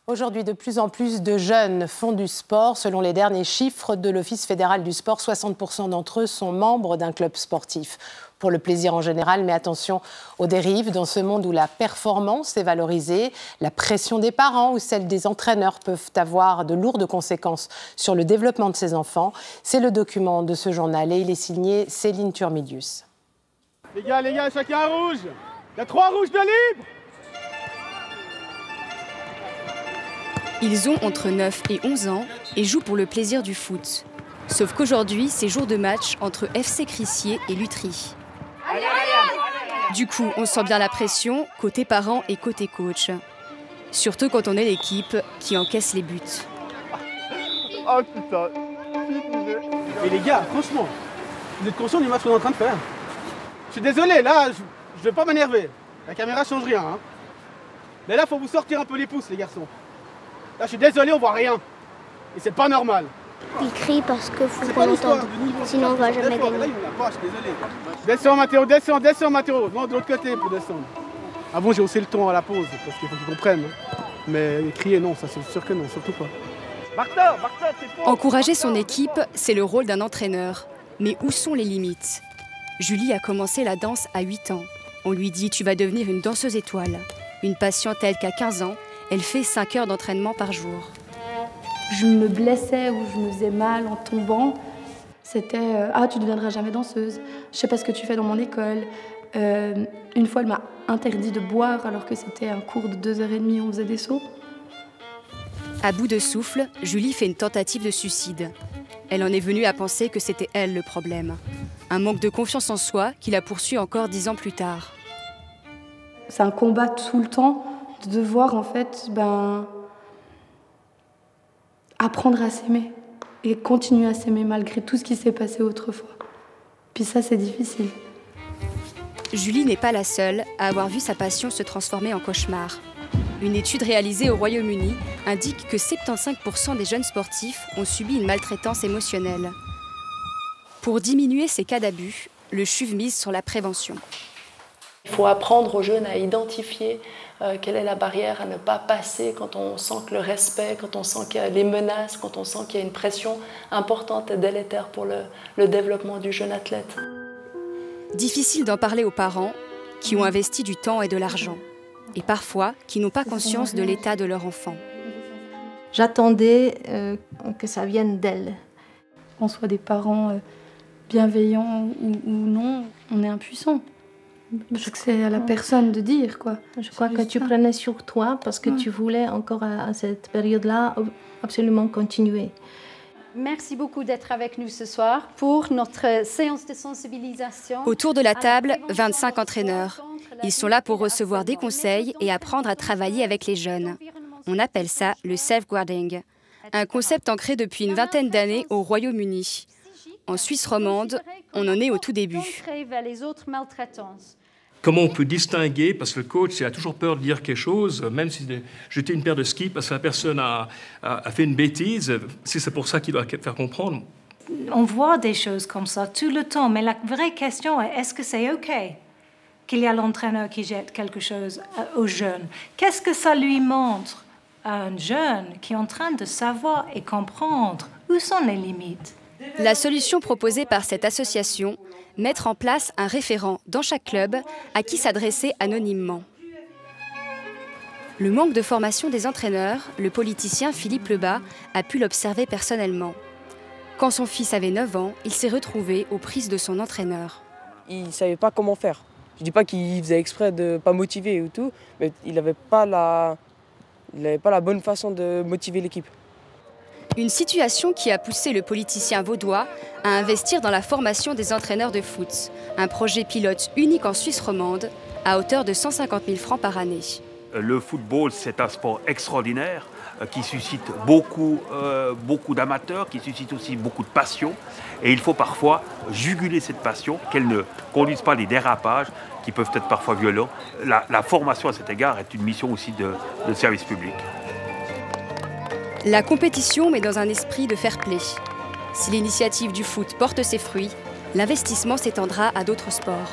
Aujourd'hui, de plus en plus de jeunes font du sport. Selon les derniers chiffres de l'Office fédéral du sport, 60% d'entre eux sont membres d'un club sportif. Pour le plaisir en général, mais attention aux dérives. Dans ce monde où la performance est valorisée, la pression des parents ou celle des entraîneurs peuvent avoir de lourdes conséquences sur le développement de ces enfants. C'est le document de ce journal et il est signé Céline Turmidius. Les gars, chacun un rouge. Il y a 3 rouges de libre. Ils ont entre 9 et 11 ans et jouent pour le plaisir du foot. Sauf qu'aujourd'hui, c'est jour de match entre FC Crissier et Lutry. Du coup, on sent bien la pression, côté parents et côté coach. Surtout quand on est l'équipe qui encaisse les buts. Oh putain. Et les gars, franchement, vous êtes conscients du match qu'on est en train de faire? Je suis désolé, là, je ne vais pas m'énerver. La caméra change rien. Hein. Mais là, il faut vous sortir un peu les pouces, les garçons. Là, je suis désolé, on voit rien. Et c'est pas normal. Il crie parce qu'il faut qu'on l'entende. Sinon, on va jamais gagner. Là, il me la je suis désolé. Descends, Mathéo, descends, Mathéo. Non, de l'autre côté pour descendre. Ah bon, j'ai haussé le ton à la pause, parce qu'il faut qu'ils comprennent. Mais crier, non, ça c'est sûr que non, surtout pas. Martin, c'est faux. Encourager son équipe, c'est le rôle d'un entraîneur. Mais où sont les limites? Julie a commencé la danse à 8 ans. On lui dit « tu vas devenir une danseuse étoile ». Une passion telle qu'à 15 ans, elle fait 5 heures d'entraînement par jour. Je me blessais ou je me faisais mal en tombant. C'était « ah, tu ne deviendras jamais danseuse, je sais pas ce que tu fais dans mon école ». Une fois, elle m'a interdit de boire alors que c'était un cours de 2h30, on faisait des sauts. À bout de souffle, Julie fait une tentative de suicide. Elle en est venue à penser que c'était elle le problème. Un manque de confiance en soi qui la poursuit encore 10 ans plus tard. C'est un combat tout le temps de devoir en fait apprendre à s'aimer et continuer à s'aimer malgré tout ce qui s'est passé autrefois. Puis ça, c'est difficile. Julie n'est pas la seule à avoir vu sa passion se transformer en cauchemar. Une étude réalisée au Royaume-Uni indique que 75% des jeunes sportifs ont subi une maltraitance émotionnelle. Pour diminuer ces cas d'abus, le CHUV mise sur la prévention. Il faut apprendre aux jeunes à identifier quelle est la barrière à ne pas passer quand on sent que le respect, quand on sent qu'il y a les menaces, quand on sent qu'il y a une pression importante et délétère pour le développement du jeune athlète. Difficile d'en parler aux parents qui ont investi du temps et de l'argent, et parfois qui n'ont pas conscience de l'état de leur enfant. J'attendais que ça vienne d'elle. Qu'on soit des parents bienveillants ou non, on est impuissant. Je crois que c'est à la personne de dire, quoi. Je crois que tu prenais sur toi parce que tu voulais encore à cette période-là absolument continuer. Merci beaucoup d'être avec nous ce soir pour notre séance de sensibilisation. Autour de la table, 25 entraîneurs. Ils sont là pour recevoir des conseils et apprendre à travailler avec les jeunes. On appelle ça le self-guarding, un concept ancré depuis une vingtaine d'années au Royaume-Uni. En Suisse romande, on en est au tout début. Comment on peut distinguer, parce que le coach a toujours peur de dire quelque chose, même si jeter une paire de skis parce que la personne a fait une bêtise, si c'est pour ça qu'il doit faire comprendre. On voit des choses comme ça tout le temps, mais la vraie question est, est-ce que c'est OK qu'il y a l'entraîneur qui jette quelque chose aux jeunes? Qu'est-ce que ça lui montre à un jeune qui est en train de savoir et comprendre où sont les limites? La solution proposée par cette association, mettre en place un référent dans chaque club à qui s'adresser anonymement. Le manque de formation des entraîneurs, le politicien Philippe Lebas a pu l'observer personnellement. Quand son fils avait 9 ans, il s'est retrouvé aux prises de son entraîneur. Il ne savait pas comment faire. Je ne dis pas qu'il faisait exprès de ne pas motiver ou tout, mais il n'avait pas la bonne façon de motiver l'équipe. Une situation qui a poussé le politicien vaudois à investir dans la formation des entraîneurs de foot. Un projet pilote unique en Suisse romande, à hauteur de 150 000 francs par année. Le football, c'est un sport extraordinaire qui suscite beaucoup d'amateurs, qui suscite aussi beaucoup de passion. Et il faut parfois juguler cette passion, qu'elle ne conduise pas à des dérapages qui peuvent être parfois violents. La formation à cet égard est une mission aussi de service public. La compétition, mais dans un esprit de fair play. Si l'initiative du foot porte ses fruits, l'investissement s'étendra à d'autres sports.